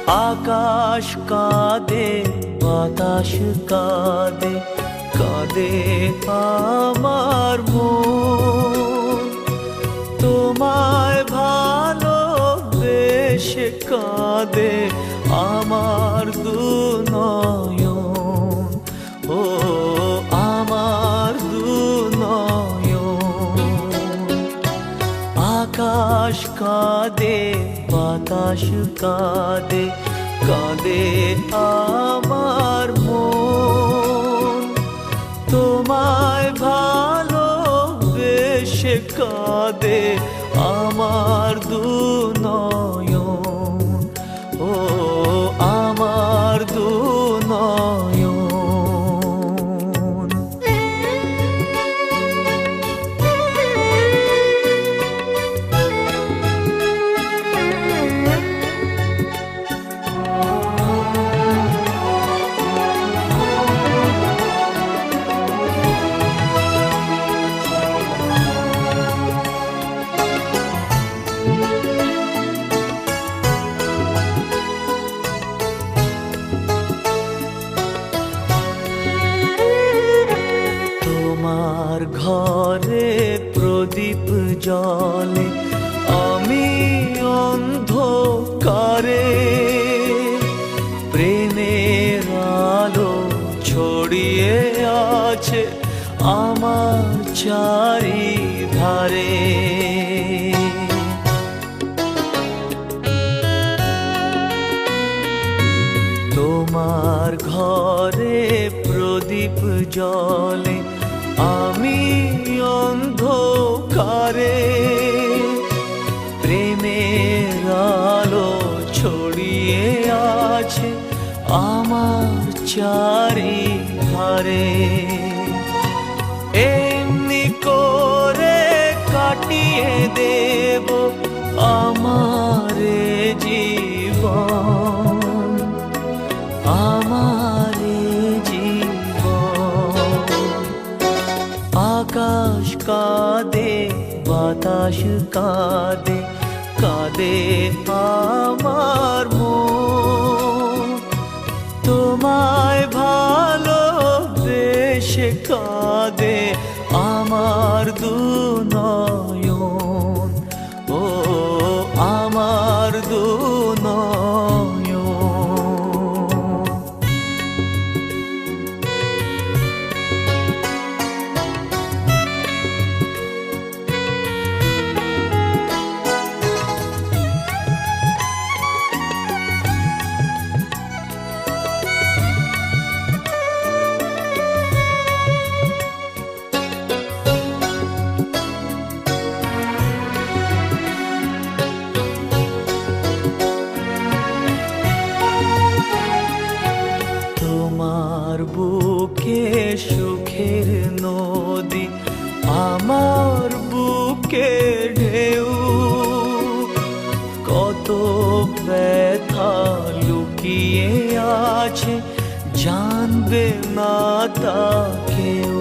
আকাশ কাঁদে, বাতাস কাঁদে, কাঁদে আমার মন। তোমায় ভালোবেসে কাঁদে আমার দু নয়ন, ও আমার দু নয়ন। আকাশ কাঁদে, বাতাস কাঁদে, কাঁদে আমার মন। তোমায় ভালোবেসে কাঁদে আমার দু নয়ন, ও আমার দু নয়ন। তোমার ঘরে প্রদীপ জ্বলে, আমি অন্ধকারে। প্রেমের আলো ছড়িয়ে আছে আমার চারিধারে। তোমার ঘরে প্রদীপ জ্বলে, আমি অন্ধকারে। প্রেমের আলো ছড়িয়ে আছে আমার চারিধারে। এমনি করে কাটিয়ে দেব আমার জীবন, আমার জীবন। আকাশ কাঁদে, বাতাস কাঁদে, কাঁদে আমার মন। তোমায় ভালোবেসে কাঁদে আমার দু নয়ন, ও আমার দু নয়ন। তোমার বুকে সুখের নদী, আমার বুকে ঢেউ। কত ব্যথা লুকিয়ে আছে জানবে না তা কেউ।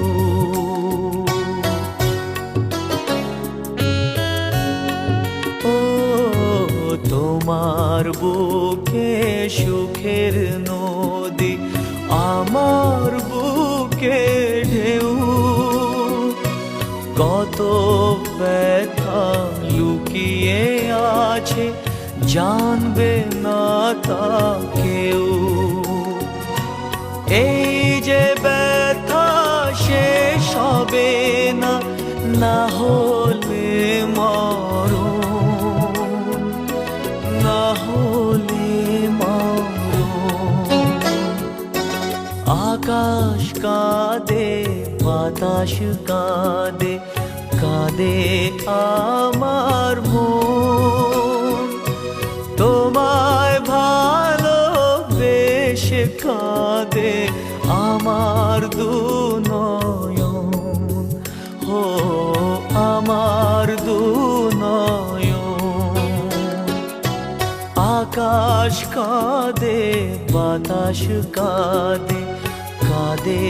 ও তোমার বুকে সুখের নদী, আমার বুকে ঢেউ। কত ব্যথা লুকিয়ে আছে জানবে না তা কেউ। এই যে ব্যথা শেষ হবে না, না হলে মরণ, না হলে মরণ। আকাশ কাঁদে, বাতাস কাঁদে, কাঁদে আমার মন। তোমায় ভালোবেসে কাঁদে আমার দু নয়ন, ও আমার দু নয়ন। আকাশ কাঁদে, বাতাস কাঁদে, কাঁদে